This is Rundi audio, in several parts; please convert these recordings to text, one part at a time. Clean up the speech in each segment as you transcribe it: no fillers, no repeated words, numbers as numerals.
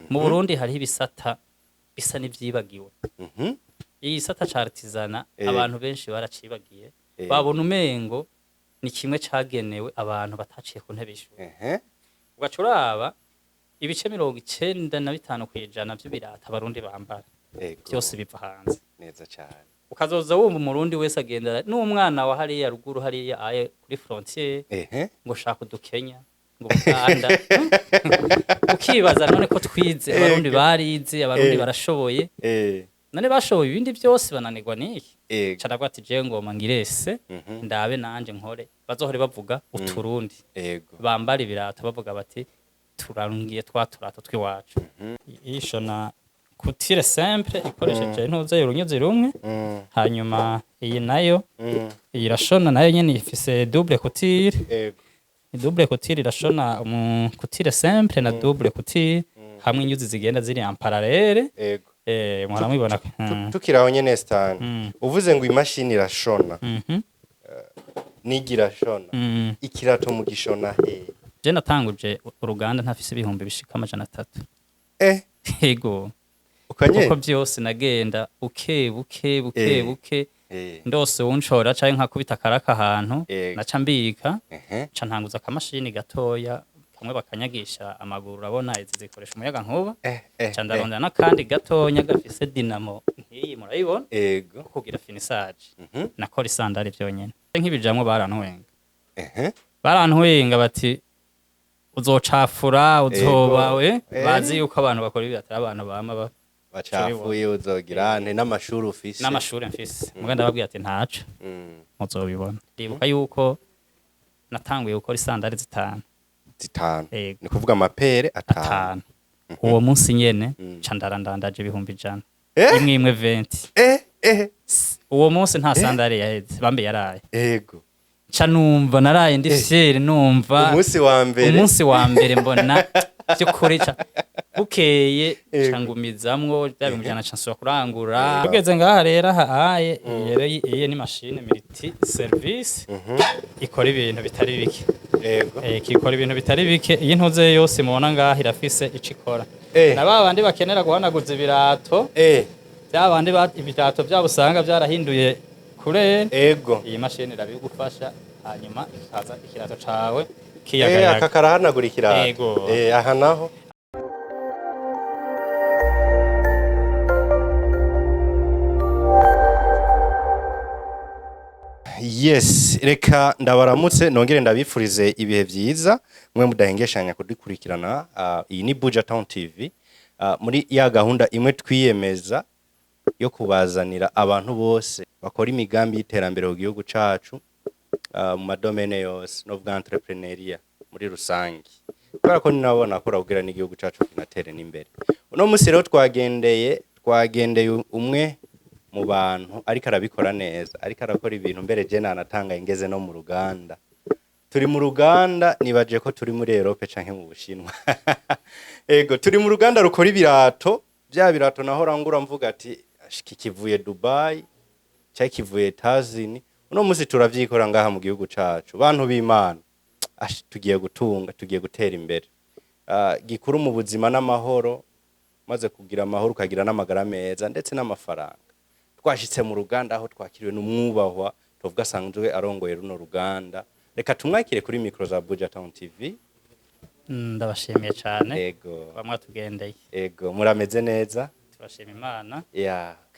mu Burundi hariho ibisata bisa n'ivyibagiwe. Mhm. Iyi gisata ca artisanat Eh. abantu benshi baracibagiye. Eh. Babona umengo ni kimwe cagenewe abantu bataciye ku ntebe y'ishuri. Ehe. Ugaca uraba ibice 95% kw'ijana vy'ibirata abarundi bambara Ego. byose biva hanze. Neza cyane. Ukazoza wumva umurundi wese agenda n'umwana wa hariya ruguru hariya aye kuri frontiere Ehe. ngo shaka udukenya ngo Uganda ukibaza none ko twize abarundi barize abarundi barashoboye none bashoboye ibindi byose bananirwa niki caragwa ati je ngoma ngirese ndabe nanje nkore bazohore bavuga uturundi bambara ibirato bavuga bati turarungiye twaturato twiwacu ishona kutire simple ikoresheje intuze y'urunyuzi rumwe hanyuma iyi nayo irashona nayo nyene ifise double couture double couture irashona couture simple na double couture hamwe inyuzi zigenda ziri en parallele mwaramubona tukiraho nyene Stan uvuze ngo imashini irashona nigira shona ikirato mu gishona he je natanguje uruganda ntafise ibihumbi bishika 300 yego uko byose nagenda buke ndose unshora canke nkakubita karaka ahantu naca mbika ca ntanguza akamashini gatoya kamwe bakanyagisha amaguru urabona izi zikoresha umuyaga nkuba ca ndarondera n'akandi gatonya gafise dinamo nkiyi murayibona kugira finissage nakora isandari vyonyene nk'ibijamwe barantwenga bati uzocafura uzobawe bazi yuko abantu bakora ibitara abantu bama bacafuye uzogira n'amashuri ufise n'amashuri mfise muga ndababwiye ati ntaco muzobibona ndibuka yuko natanguye gukora isandari zitanu ni kuvuga amapere atanu uwo munsi nyene ca ndarandandaje ibihumbi 100 imwe 20 uwo munsi nta sandari yaheze bambe yaraye ca numva naraye ndi fier numva umunsi wa mbere mbona byukuri ca bukeye cangumizamwo byabimujana cansura kurangura tugeze ngaha rero haye iyi ni machine multi service ikora ibintu bitari bike kikora ibintu bitari bike iyi ntuze yose mubona ngaha irafise icikora na babandi bakenera guhanaguza ibirato byabandi ibirato byabo usanga byarahinduye kure iyi mashini irabigufasha hanyuma ikaza ikirato cawe kiyagayaga akakarahanagura ikirato aha naho yes reka ndabaramutse nongere ndabifurize ibihe byiza mwe mudahengeshanya kudukurikirana iyi ni Buja Town TV muri ya gahunda imwe twiyemeza yo kubazanira abantu bose bakora imigambi y'iterambere mu gihugu cacu mu madomene yose no bwa entrepreneuria muri rusangi kubera ko ninabona ko rabugira n'igihugu cacu kinatere n'imbere uno musi rero twagendeye umwe mu bantu ariko arabikora neza ariko arakora ibintu mbere je nanatanga ingeze no mu ruganda turi mu ruganda nibaje ko turi muri Europe canke mu Bushinwa turi mu ruganda rukora ibirato bya birato naho rangura mvuga ati kivuye Dubai cyangwa kivuye Tazini uno musi turavyikora ngaha mu gihugu cacu bantu b'Imana tugiye gutunga tugiye gutera imbere gikuru mu buzima n'amahoro maze kugira amahoro ukagira n'amagara meza ndetse n'amafaranga twashitse mu ruganda aho twakiriwe n'umwubahwa tuvuga sanzwe arongoye runo ruganda reka tumwakire kuri micro za Buja Town TV ndabashimiye cyane bamwe tugendeye murameze neza turashima Imana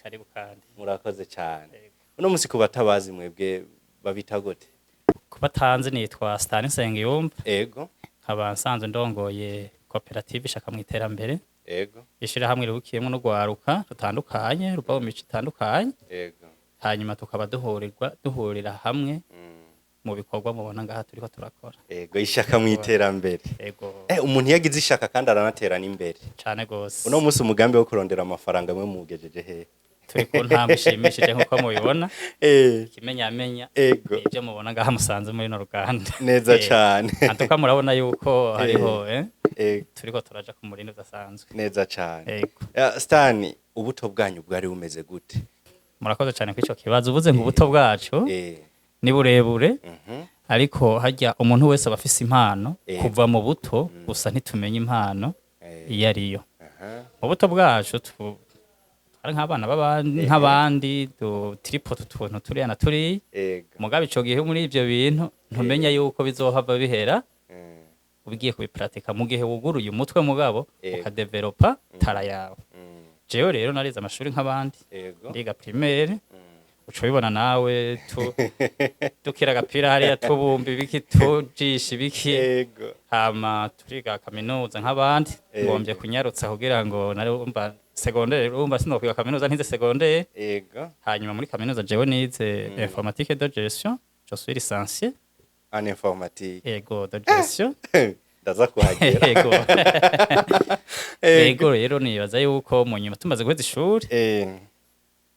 karibu kandi murakoze cyane uno musi kubatabazi mwebwe babita gute kubatanze nitwa Stan Nsengiyumva nkaba nsanzwe ndongoye koperative ishaka mu iterambere ishira hamwe rukiyemo no gwaruka rutandukanye rubaho mico itandukanye hanyuma tukaba duhurira hamwe mu bikorwa mubona ngaha turiko turakora ishaka mu iterambere umuntu yagize ishaka kandi aranaterana imbere cyane gose uno musi umugambi wo kurondera amafaranga mwe mugejeje he turi ku ntambwe ishimishije nkuko mubibona ikimenyamenya ibyo mubona ngaha musanze muri no ruganda neza cyane antuka murabona yuko hariho turiko turaja ku murindi udasanzwe neza cyane Stan ubuto bwanyu bwari bumeze gute murakoze cyane kwico kibazo uvuze ngo ubuto bwacu ni burebure ariko hajya umuntu wese abafise impano kuva mu buto gusa ntitumenye impano iyo ariyo mu buto bwacu twari nk'abana nk'abandi turipo tutuntu turiya na turiya mugabe ico gihe muri ivyo bintu ntumenya yuko bizohava bihera ubigiye kubiparatika mu gihe wuguruye umutwe mugabo ukadevelopa tara yawe. Jewe rero narize amashuri nk'abandi ndiga primaire uco bibona nawe tukira agapira hariya tubumba ibiki tujisha ibiki hama turiga kaminuza nk'abandi ngombye kunyarutsa kugira ngo narumva secondaire urumva sinokwiga kaminuza ntize secondaire hanyuma muri kaminuza jewe nize informatique de gestion je suis licencié en informatique de gestion ndaza kuhagera ego rero nibaza yuko mu nyuma tumaze guheza ishuri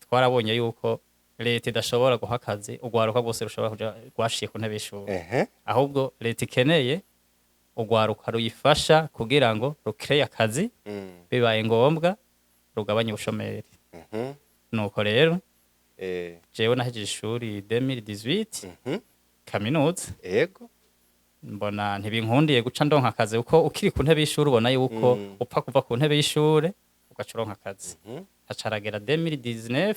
twarabonye yuko leta idashobora guha akazi urwaruka rwose rushobora kuja rwashiye ku ntebe y'ishuri ahubwo leta ikeneye urwaruka ruyifasha kugira ngo rukreye akazi bibaye ngombwa rugabanye ubushomeri. Nuko rero jewe nahejeje ishuri 2018 kaminuza mbona ntibinkundiye guca ndonka akazi uko ukiri ku ntebe y'ishuri ubona yuko upfa kuva ku ntebe y'ishuri ugaca uronka akazi. Acaragera 2019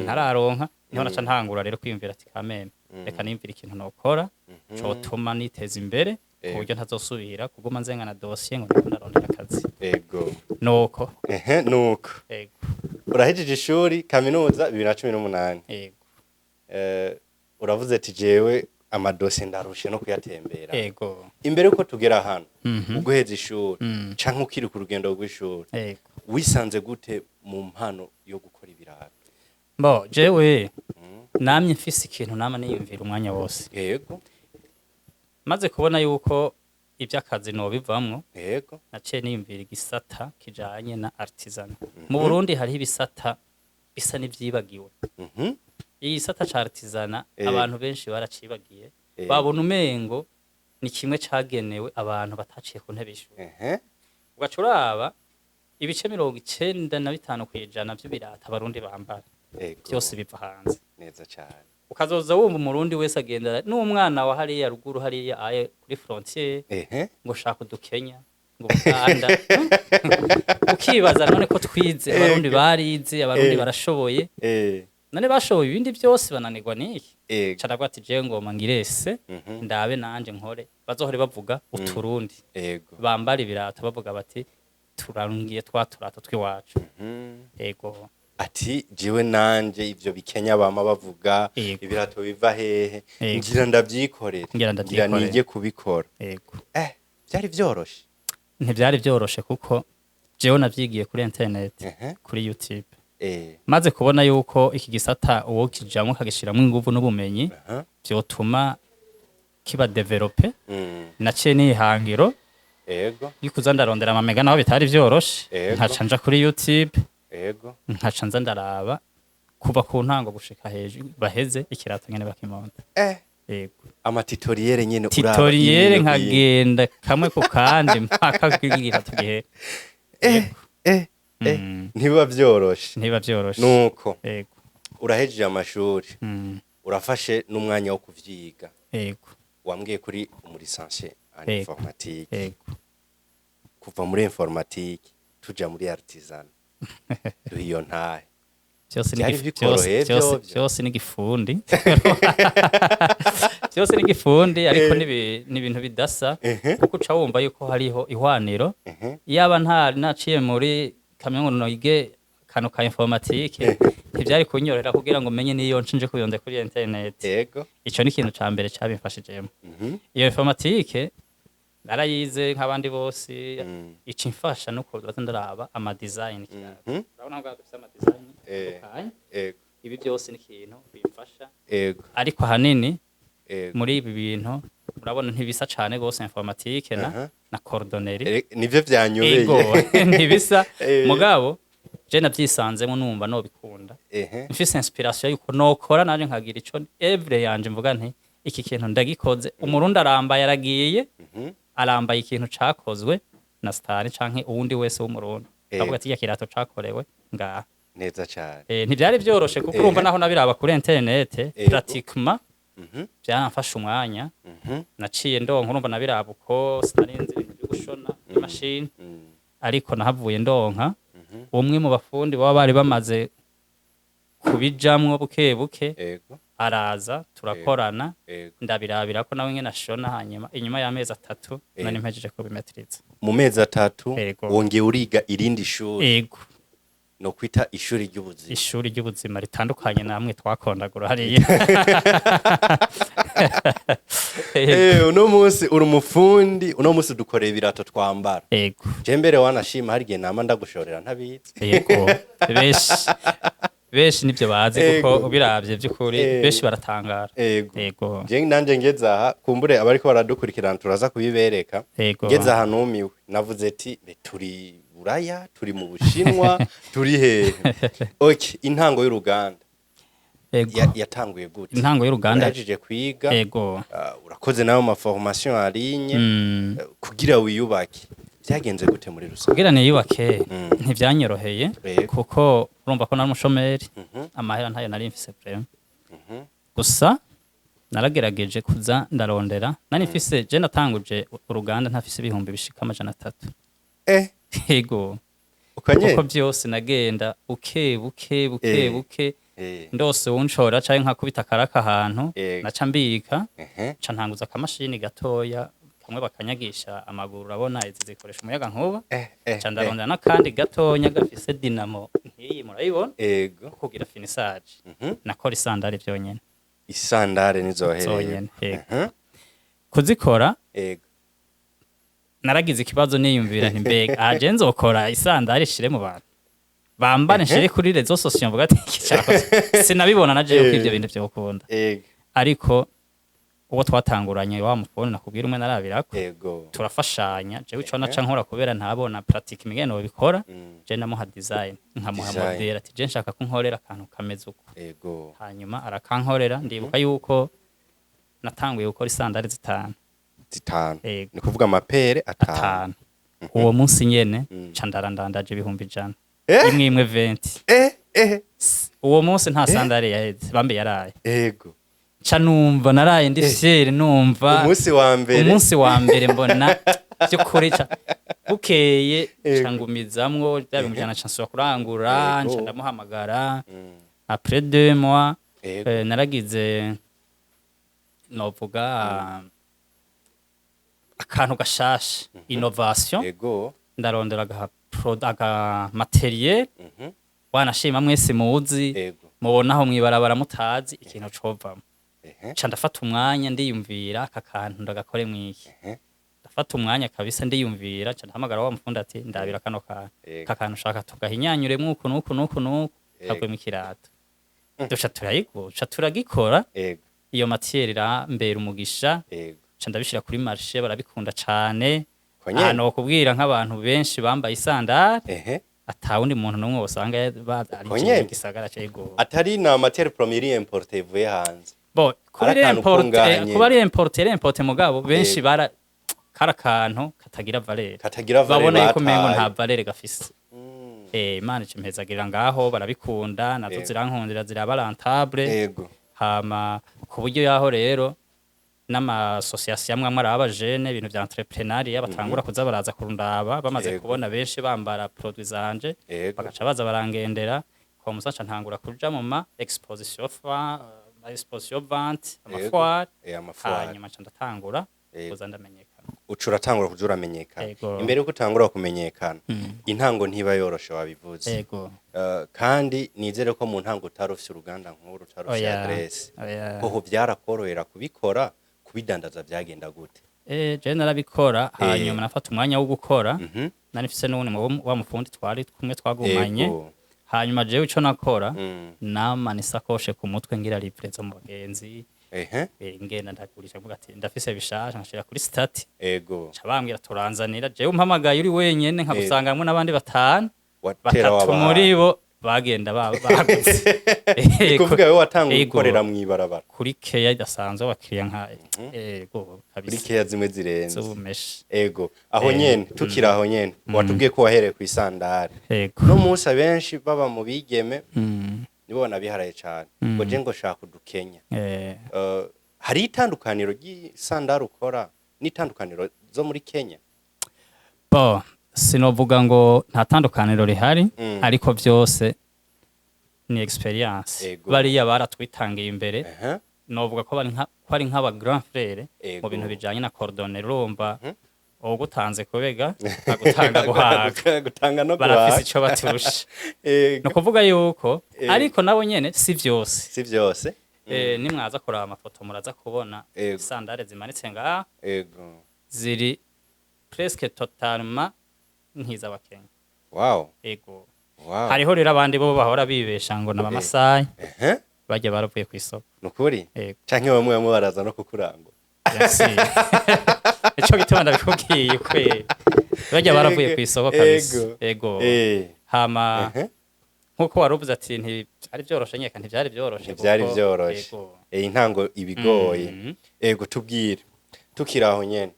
ntararonka niho naca ntangura rero kwiyumvira ati kameme reka nimvira ikintu nokora cotuma niteza imbere ku buryo ntazosubira kuguma nzenga na dossier ngo ndiko ndarondera akazi. Nuko nuko urahejeje ishuri kaminuza 2018 uravuze ati jewe amadosiye ndarushe no kuyatembera imbere uko tugera hano uguheza ishuri canke ukiri ku rugendo rw'ishuri wisanze gute mu mpano yo gukora ibirato? Jewe namye mfise ikintu nama niyumvira umwanya wose maze kubona yuko ivy'akazi nobivamwo naciye niyumvira igisata kijanye na artisanat. Mu Burundi hariho ibisata bisa n'ivyibagiwe. Iyi gisata ca artisanat abantu benshi baracibagiye babona umengo ni kimwe cagenewe abantu bataciye ku ntebe y'ishuri. Ugaca uraba ibice 95% kwijana vy'ibirata abarundi bambara byose biva hanze neza cyane. Ukazoza wumva umurundi wese agenda n'umwana wa hariya ruguru hariya aye kuri frontier ngo shaka udukenya ngo Uganda ukibaza none ko twize abarundi barize abarundi barashoboye none bashoboye ibindi byose bananirwa niki carabwa ati je ngoma ngirese ndabe nanje nkore bazohore bavuga uturundi bambara ibirata bavuga bati turangiye twaturato twiwacu. Ati jiwe nanje ivyo bikenya bama bavuga ibirato biva hehe ngira ndavyikorera ngira nije kubikora. Byari vyoroshe? Ntivyari vyoroshe kuko jewe navyigiye kuri internet kuri YouTube maze kubona yuko iki gisata uwo kijamwe kagishiramo inguvu n'ubumenyi vyotuma kiba developer naciye nihangiro yukuza ndarondera amamega naho bitari vyoroshe nkaca nja kuri YouTube nkaca nza ndaraba kuva ku ntango gushika hejuru baheze ikirato nyene bakimonta. Amatutoriere nyene uraba tutoriere nkagenda kamwe ku kandi mpaka kwigira tugihe ntiba vyoroshe nuko urahejeje amashuri urafashe n'umwanya wo kuvyiga wambwiye kuri umurisanse en informatique kuva muri informatique tuja muri artisanat duhiyo ntahe byose n'igifundi byose n'igifundi ariko ni ibintu bidasa kuko uca wumva yuko hariho ihwaniro yaba naciye muri kaminuza ige kano ka informatique ntivyari kunyorera kugira ngo menye niyo ncinje kuyonde kuri internet. Ico ni ikintu ca mbere cabimfashijemo. Iyo informatique narayize nk'abandi bose ico imfasha nuko bazandaraba ama design urabona ngo dufite ama design ibi byose ni ikintu bimfasha ariko hanini muri ibi bintu urabona ntibisa cyane gose informatique na cordonnerie nivyo vyanyobeye ntibisa mugabo je navyisanzemo numva no bikunda mfise inspiration yuko nokora nanje nkagira ico every yanje mvuga nti iki kintu ndagikoze umurundi aramba yaragiye arambaye ikintu cakozwe na star canke uwundi wese w'umurundi avuga ati yakirato cakorewe ngaha neza cyane. Ntivyari vyoroshe kuko urumva naho nabiraba kuri internet pratiquement byanafasha umwanya naciye ndonka urumva nabiraba uko sinarinze ibintu byo gushona imashini ariko nahavuye ndonka umwe mu bafundi baba bari bamaze kubijamwo buke buke araza turakorana ndabirabira ko nawe nyene ashona hanyuma inyuma y'amezi 3 nari mpejeje kubimetiriza mu mezi 3 wongeye uriga irindi shuri yego no kwita ishuri ry'ubuzima ritandukanye namwe twakondagura hariya uno munsi uri umufundi uno munsi dukoreye ibirato twambara yego je mbere wanashima hari gihe nama ndagushorera ntabizi yego beshi nivyo bazi kuko ubiravye by'ukuri beshi baratangara yego je nanje ngeze aha kumbure abariko baradukurikirana turaza kubibereka ngeze aha numiwe navuze ati turi Buraya turi mu Bushinwa turi hehe okay intango y'uruganda yatanguye gute intango y'uruganda yaje kwiga urakoze nayo ma formation en ligne kugira wiyubake byagenze gute muri rusange kugira niyubake ntivyanyoroheye kuko urumva ko nari umushomeri amahera ntayo nari mfise prime gusa naragerageje kuza ndarondera nari mfise je natanguje uruganda ntafise ibihumbi bishika 300 yego uko byose nagenda buke ndose unshora caye nkakubita karaka ahantu naca mbika ca ntanguza akamashini gatoya kamwe bakanyagisha amaguru urabona izi zikoresha umuyaga nkuba ca ndarondera n'akandi gatonya gafise dinamo nkiyi murayibona kugira finissage nakora isandare vyonyene isandare nizohereye kuzikora naragize ikibazo niyumvira nti mbega aje nzokora isandari shire mu bantu bambane shire kuri rezo social mvuga ati sinabibona naje yuko ivyo bintu byo gukunda ariko uwo twatanguranye wa mufone nakubwira umwe narabirako turafashanya je wico naca nkora kubera ntabona pratique imigeno bikora je namuha design nkamuha model ati je nshaka ko nkorera akantu kameze uko hanyuma arakankorera ndibuka yuko natanguye gukora isandari 5 ni kuvuga amapere 5 uwo munsi nyene ca ndarandandaje ibihumbi 100 imwe 20 uwo munsi nta sandare yaheze bambe yaraye ca numva naraye ndi fier numva umunsi wa mbere mbona cyo kurica bukeye cangumizamwo byabimujana chansura kurangura nca ndamuhamagara après 2 mois naragize novuga akantu gashasha innovation ndarondera aga materiel wanashima mwese muzi mubonaho mwibarabara mutazi ikintu covamo ca ndafata umwanya ndiyumvira aka kantu ndagakore mwiki ndafata umwanya kabisa ndiyumvira ca ndahamagara wa mufunda ati ndabira kano kantu shaka tugahinyanyure mwuko nuko kagwe mu kirato duca turagikora iyo materiel irambera umugisha ca ndabishira kuri marché barabikunda cane hano kubwira nk'abantu benshi bambaye isandare atawundi muntu numwe wasanga ari gisagara cego atari na matière première importée vuye hanze bo kubari importer mugabo benshi bara karakantu katagira valeur babona yuko mengo nta valeur gafise Imana cimpezagira ngaho barabikunda nazo zirankundira ziraba rentable hama ku buryo yaho rero nama association amwe araba jeune ibintu bya entrepreneuria batangura kuza baraza kurundaba bamaze kubona benshi bambara produits zanje bagaca baza barangendera ko musacha ntangura kuja mu ma exposition vente amafoire hanyuma ca ndatangura kuza ndamenyekana ucura tangura kujura menyekana imbere yuko utangura kumenyekana intango ntiba yoroshe wabivuze kandi nizere ko mu ntango utarufise uruganda nkuru utarufise adresse ko byarakorohera kubikora kubidandaza byagenda gute je narabikora hanyuma nafata umwanya wo gukora nari mfise n'ubundi wa mufundi twari kumwe twagumanye hanyuma jewe ico nakora nama nisakoshe ku mutwe ngira livrezo mu bagenzi ngenda ndagurisha mvuga ati ndafise bishasha nkashira kuri stati cabambwira turanzanira jewe umpamagaye uri wenyene nkagusangamwe n'abandi 5 batatu muri bo bagenda baguze kuvuga wewe watanguye gukorera mwibarabara kuri keya idasanzwe abakiriya nka kabisa kuri keya zimwe zirenze aho nyene tukira aho nyene watubwiye ko wahereye ku isandare no munsi abenshi baba mu bigeme nibo nabiharaye cyane ngo je ngo shaka udukenya hari itandukaniro ry'isandare ukora n'itandukaniro zo muri Kenya sinovuga ngo nta tandukaniro rihari ariko byose ni experience bariya baratwitangiye imbere novuga ko ari nk'aba grand frère mu bintu bijanye na coordonner urumva ugutanze kubega agutanga guhaga no barafise ico baturusha no kuvuga yuko ariko nabo nyene si vyose nimwaza kuraba amafoto muraza kubona sandare zimanitse ngaha ziri presque totalement nk'iz'abakenya ego hariho rero abandi bo bahora bibesha ngo n'abamasayi bajya baravuye ku isoko nukuri canke bamwe baraza no kukurangwa ico gituma ndabikubwiye kwe bajya baravuye ku isoko kabisa ego hama nkuko waruvuze ati ntibyari byoroshe nyeka ntibyari byoroshe intango ibigoye ego tubwire tukiraho nyene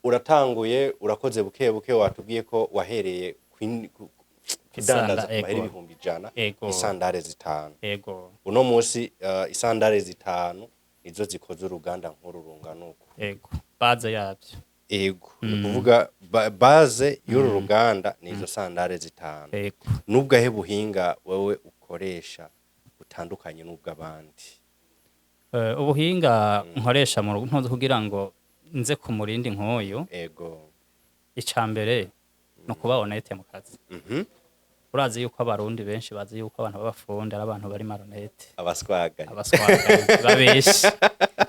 uratanguye urakoze buke buke watubwiye ko wahereye kudandaza ku mahera 100 isandare zitanu uno munsi isandare zitanu nizo zikoze uruganda nkuru runganuko baze yabyo kuvuga baze y'uru ruganda nizo sandare zitanu nubwo ahe buhinga wewe ukoresha utandukanye nubwo abandi ubuhinga nkoresha mu rugo kugira ngo nze ku murindi nk'uyu icambere no kuba honete mu kazi urazi yuko abarundi benshi bazi yuko abantu b'abafundi ari abantu bari maronete abaswaganye babeshi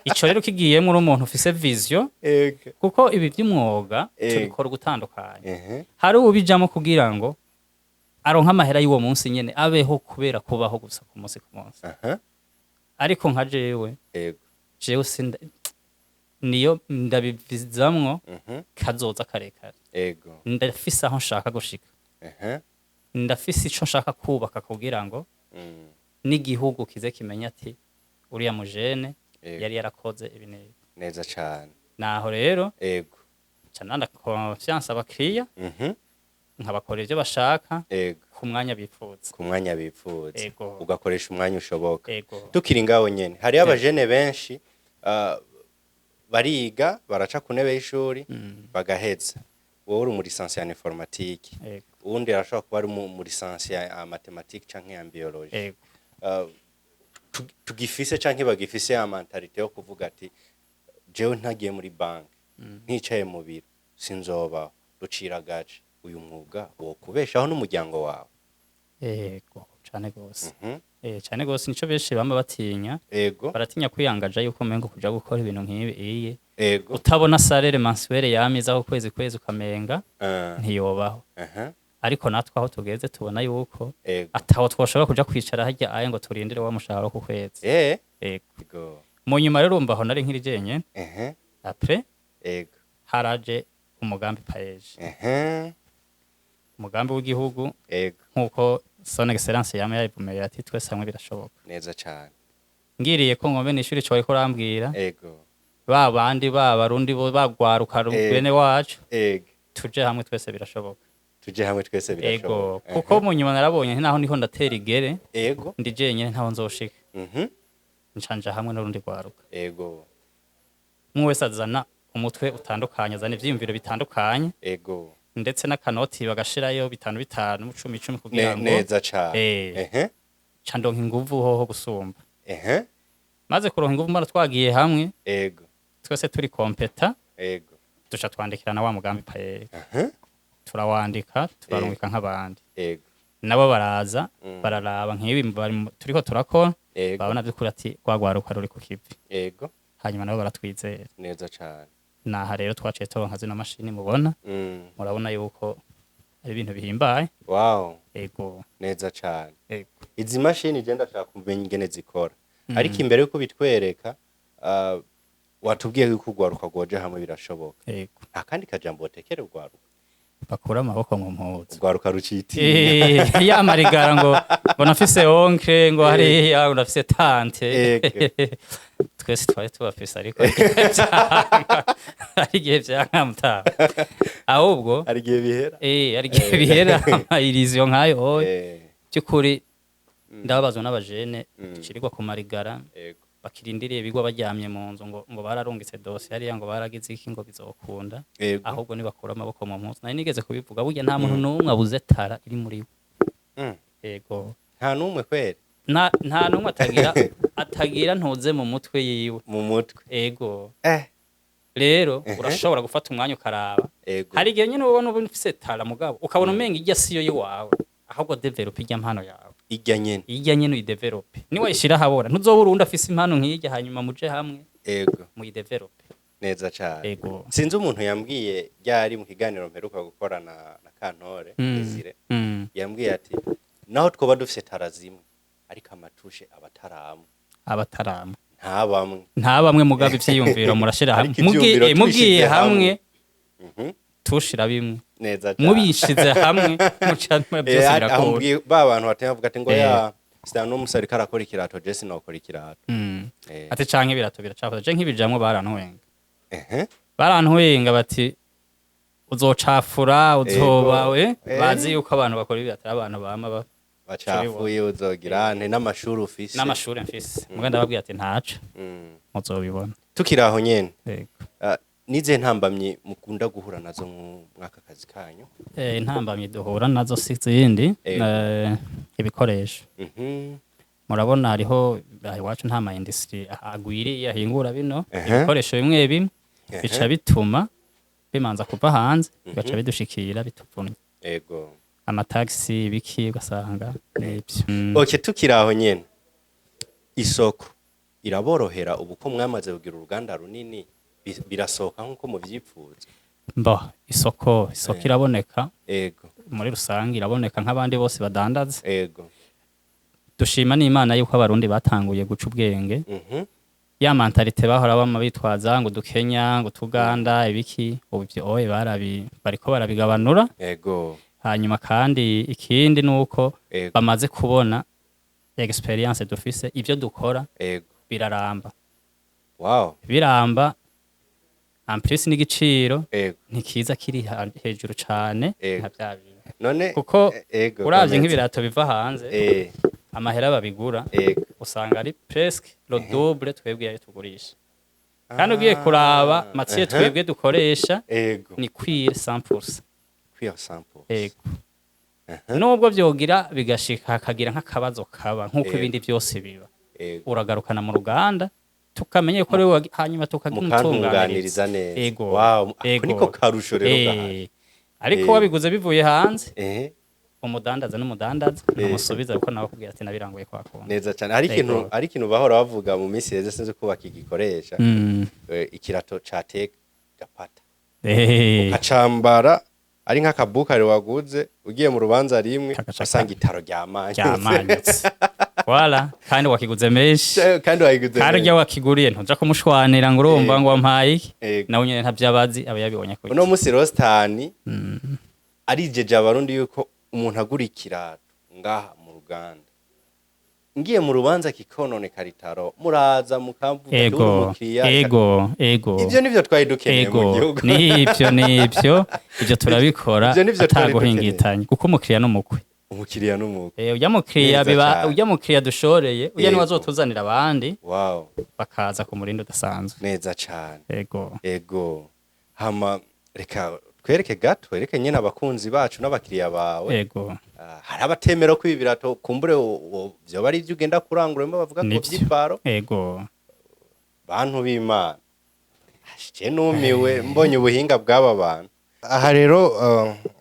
ico rero kigiyemo umuntu ufise vision kuko ibi by'umwuga tubikora gutandukanye hari ubijamo kugira ngo aronka amahera y'uwo munsi nyene abeho kubera kubaho gusa ku munsi ariko nka jewe sinda niyo ndabivizamwo kazoza karekare ndafise aho nshaka gushika ndafise ico nshaka kubaka kugira ngo n'igihugu kize kimenya ati uriya mujene yari yarakoze ibintu neza cyane naho rero cananda confiance abakiriya nkabakora ivyo bashaka ku mwanya bifuza ugakoresha umwanya ushoboka tukiri ngaho nyene hari abajene benshi bariga baraca ku ntebe y'ishuri bagaheza wowe uri muri lisansi ya informatique uwundi arashobora kuba ari muri lisansi ya mathématique canke ya biologie tugifise canke bagifise ya mentalite yo kuvuga ati jewe ntagiye muri banki nticaye mu biro sinzoba rucira gace uyu mwuga wo kubeshaho n'umuryango wawe cane gose cane gose nico benshi bamba batinya baratinya kwiyangaja yuko mengo kuja gukora ibintu nk'ibi utabona salaire mensuelle yamiza ko kwezi ukamenga ntiyobaho ariko natwe aho tugeze tubona yuko ataho twoshobora kuja kwicara hajya aye ngo turindire wa mushahara ku kwezi mu nyuma rero umva ho nari nkiri jenye après haraje umugambi paeje umugambi w'igihugu nkuko son excellence yama yabivumerera ati twese hamwe birashoboka neza cyane ngiriye ko ngombe n'ishuri cyo ko rambwira babandi babarundi bo bagwaruka bene wacu tuje hamwe twese birashoboka kuko mu nyuma narabonye naho niho ndatera igere ndi jenyine ntaho nzoshika ncanja hamwe n'urundi gwaruka mu wese azana umutwe utandukanye azana ivyiyumviro bitandukanye ndetse n'akanoti bagashirayo 5 10 kugira ngo neza cyane candonka inguvu hoho gusumba maze kuronka inguvu mara twagiye hamwe twese turi kompeta duca twandikirana wa mugambi paye turawandika turarungika nk'abandi nabo baraza bararaba nk'ibi turiko turakora babona by'ukuri ati gwagwaruka ruri ku kivi hanyuma nabo baratwizera neza cyane naha rero twaciye turonka zino mashini mubona murabona yuko ari ibintu bihimbaye neza cyane izi mashini je ndashaka kumenya ingene zikora ariko imbere yuko bitwereka watubwiye yuko ugwaruka goje hamwe birashoboka akandi kajambo tekere ugwaruka bakura amaboko mu mpuzu ugwaruka ruciti ya marigara ngo nafise oncle ngo hari ya nafise tante twese twari tubafise ariko ari gihe byankamta ahubwo ari gihe bihera ari gihe bihera iriziyo nkayo cyukuri ndababazwa n'abajene cirirwa ku marigara bakirindiriye bigwa baryamye mu nzu ngo bararungitse dosiye hariya ngo baragize iki ngo bizokunda ahubwo nibakura amaboko mu mpuzu nari nigeze kubivuga burya nta muntu n'umwe abuze tara iri muri we yego nta n'umwe kweri nta n'umwe atagira ntuze mu mutwe yiwe mu mutwe yego rero urashobora gufata umwanya ukaraba hari igihe nyine ubona ubu ufise tara mugabo ukabona umenga ijya siyo yiwawe ahubwo develop ijya mpano yawe ijya nyene uyidevelope niwayishira habora ntuzobura undi afise impano nk'ijya hanyuma muje hamwe muyidevelope neza cyane sinzi umuntu yambwiye ryari mu kiganiro mperuka gukorana na Kantore Desire yambwiye ati naho twoba dufise tara zimwe ariko amatushe abataramu nta bamwe mugabo ivyiyumviro murashira hamwe mugiye hamwe tushira bimwe neza cyane mubishize hamwe mucanwe byose birakora ba bantu bavuga ati ngo ya Stano musari karakora ikirato Jesse no kora ikirato ati canke birato biracafuza je nk'ibijamwe barantwenga barantwenga bati uzocafura uzobawe bazi yuko abantu bakora ibirato abantu bama bacafuye uzogira n'amashuri ufise n'amashuri mfise muganda babwiye ati ntaca muzobibona tukiraho nyene nize ntambamye mukunda guhura nazo mwaka kazi kanyu intambamye duhura nazo sizindi ibikoresho murabona hariho iwacu nta ma industry agwiriye ahingura bino ibikoresho bimwe bimwe bica bituma bimanza kuva hanze bigaca bidushikira bituvunye yego amataxi biki ugasanga nibyo tukiraho nyene isoko iraborohera ubu ko mwamaze kugira uruganda runini birasohoka nkuko muvyipfuza isoko iraboneka muri rusange iraboneka nk'abandi bose badandaza dushima n'Imana yuko abarundi batanguye guca ubwenge ya mentalite bahora bama bitwaza ngo dukenya ngo tuganda ibiki ubu byo bariko barabigabanura hanyuma kandi ikindi nuko bamaze kubona experience dufise ivyo dukora biraramba biramba amprisi n'igiciro ntikiza kiri hejuru cyane none kuko uravye nk'ibirato biva hanze amahera babigura usanga ari presque le double twebwe yayo tugurisha kandi ugiye kuraba matiye twebwe dukoresha ni kwire 100% nubwo byogira bigashika hakagira nk'akabazo kaba nk'uko ibindi byose biba uragarukana mu ruganda tukamenye ko rero hanyuma tukamutunganiriza neza wow niko karusho rero ariko wabiguze bivuye hanze umudandaza n'umudandaza umusubiza uko nawe kubwira ati nabiranguye kwa konti neza cyane ari ikintu bahora bavuga mu minsi yeze sinzi ko bakigikoresha ikirato ca teka gapata ukacambara ari nk'akabukare waguze ugiye mu rubanza rimwe usanga itaro ryamanyutse wala kandi wakiguze menshi kandi wakiguriye ntuja kumushwanira ngo urumva ngo wampaye nawe nyene ntavyabazi aba yabibonye ko uno musi Rostani arijeje abarundi yuko umuntu agura ikirato ngaha mu ruganda ngiye mu rubanza kikononeka ritaro muraza mukamvuga umukiriya ivyo nivyo twari dukeneye mu gihugu nivyo turabikora ataguhingitanye kuko umukiriya n'umukwe ujya mukiriya dushoreye ujya niwe azotuzanira abandi bakaza ku murindi udasanzwe neza cyane ego hama reka twereke nyene abakunzi bacu n'abakiriya bawe hari abatemera ko ibirato kumbure vyo bari ivyo ugenda kuranguramo bavuga ko vy'iparo bantu b'Imana je numiwe mbonye ubuhinga bw'aba bantu aha rero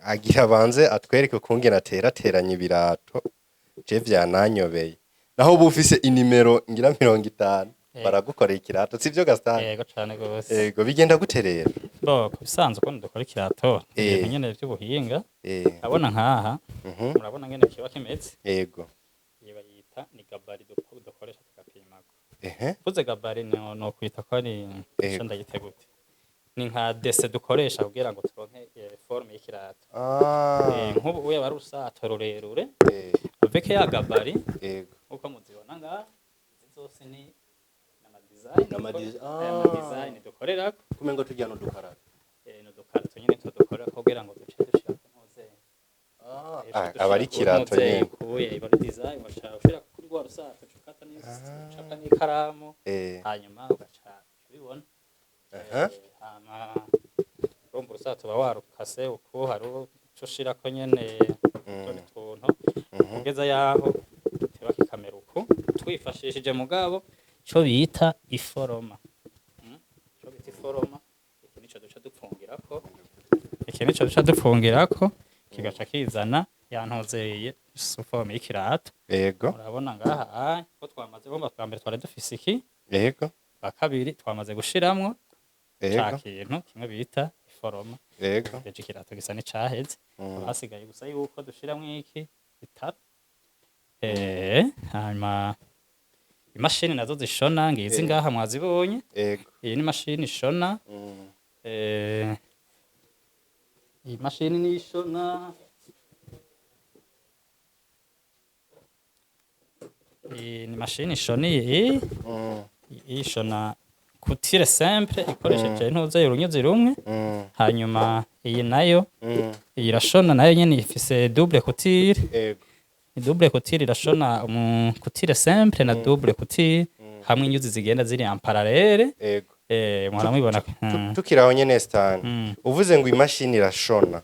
agira banze atwereke kungena aterateranya ibirato je vyananyobeye naho bufise inimero ngira 50 baragukorera ikirato sivyo Gaston yego cyane gose yego bigenda guterera bisanzwe ko dukora ikirato nyene by'ubuhinga abona nkaha murabona ngene kiba kimeze yego bayita ni gabari dukoresha tukapimako vuze gabari no kwita ko ari ndagite gute ni nka dese dukoresha kugira ngo turonke forme y'ikirato nk'ubu uya bari urusato rurerure uveke ya gabari uko muzibona ngaha zose ni design dukorera kumengo tujya no dukarato no dukarato nyine tudukora kugira ngo duce dushaka nkoze abari kirato nyine kuye ibari design bashaka kuri rwa rusato cukata neza ucapa n'ikaramu hanyuma ugaca ubibona hama urumva urusato uba warukase uku hari uco ushirako nyene utundi tuntu kugeza yaho kiba kikamera uku twifashishije mugabo ico bita iforoma iki nico duca dupfungirako kigaca kizana yantozeye forome y'ikirato urabona ngaha ko twamaze bomba bwa mbere twari dufise iki bwa kabiri twamaze gushiramwo ca kintu kimwe bita iforoma ejo ikirato gisa n'icaheze hasigaye gusa yuko dushiramwo iki itara hanyuma imashini nazo zishona ngizi ngaha mwazibonye iyi ni mashini ishona iyi mashini ni ishona iyi ni mashini ishoniye ishona kutire simple ikoresheje intuze urunyuzi rumwe hanyuma iyi nayo irashona nayo nyene ifise double couture double couture irashona couture simple na double couture hamwe inyuzi zigenda ziri en parallele muramubona tukiraho nyene Stan uvuze ngo imashini irashona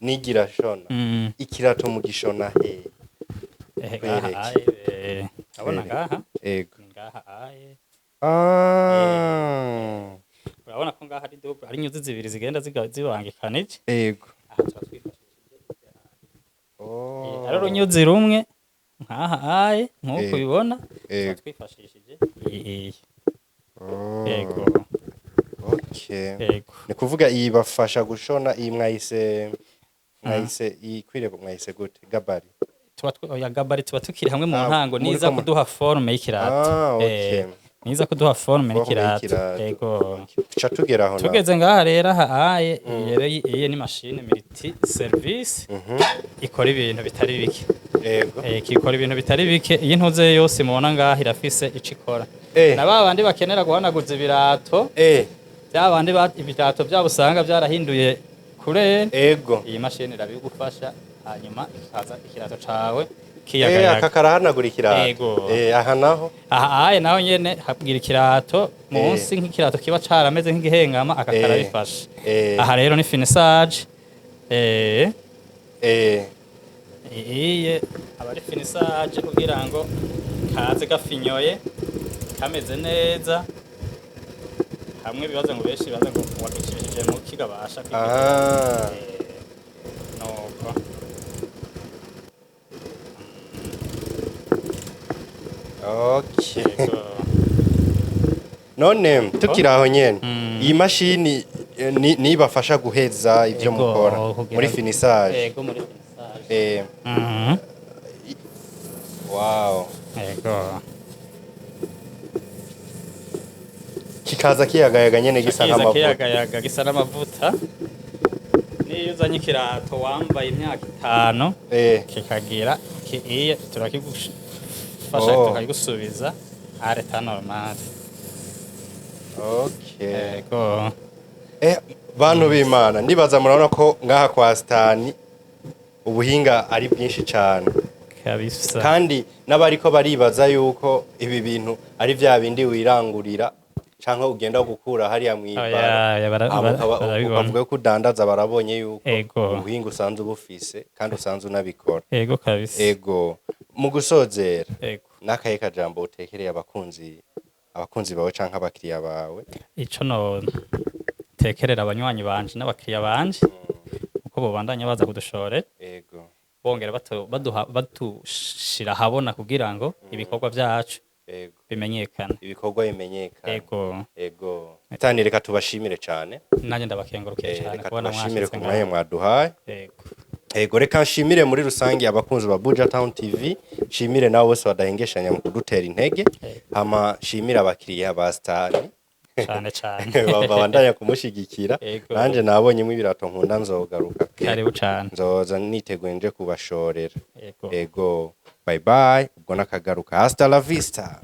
nigira shona ikirato mu gishona abona ngaha ngaha urabona ko ngaha ari double hari inyuzi zibiri zigenda zibangikanije aha ari urunyuzi rumwe nkaha nk'uko ubibona twifashishije ni kuvuga iyi bafasha gushona iyi mwayise gute gabari gabari tuba tukiri hamwe mu ntango niza kuduha forme y'ikirato niza kuduha forme y'ikirato tuca tugeraho tugeze ngaha rero ahaye iyi ni machine multi service ikora ibintu bitari bike ikora ibintu bitari bike iyi ntuze yose mubona ngaha irafise ico ikora na babandi bakenera guhanaguza ibirato byabandi ibirato byabo usanga byarahinduye kure iyi mashini irabigufasha hanyuma ikaza ikirato cawe kiyagayaga kakarahanagura ikirato aha naho naho nyene habwira ikirato munsi nk'ikirato kiba carameze nk'igihengama akakara bifasha aha rero ni finissage iye abari finissage kugira ngo kaze gafinyoye kameze neza hamwe bibaza ngo benshi baza ngo wabicishije mu kigabasha nuko none tukiraho nyene iyi mashini nibafasha guheza ivyo mukora muri finissage wow kikaza kiyagayaga nyene gisa n'amavuta gisa n'amavuta niyo uzanye ikirato wambaye imyaka 5 kikagira kiye turakigufasha tukagigusubiza areta normal bantu b'Imana ndibaza murabona ko ngaha kwa Stan ubuhinga ari bwinshi cyane kabisa kandi n'abariko baribaza yuko ibi bintu ari vya bindi wirangurira canke ugenda gukura hariya mwibara bavuga ko udandaza barabonye yuko ubuhinga usanze ubufise kandi usanze unabikora kabisa mu gusozera nakaye kajambo utekereye abakunzi bawe canke abakiriya bawe ico no tekerera abanywanyi banje n'abakiriya banje uko bobandanya baza kudushore bongera batushira habona kugira ngo ibikorwa vyacu bimenyekana Tani reka tubashimire cyane nanje ndabakengurukiye cyane kubona mwashimire ku mwanya mwaduhaye reka nshimire muri rusange abakunzi ba Buja Town TV nshimire nabo bose badahengeshanya mu kudutera intege hama nshimire abakiriya ba Stan cyane babandanya kumushigikira nanje nabonyemo ibirato nkunda nzogaruka karibu cyane nzoza niteguye nje kubashorera bye bye ubwo nakagaruka hasta la vista.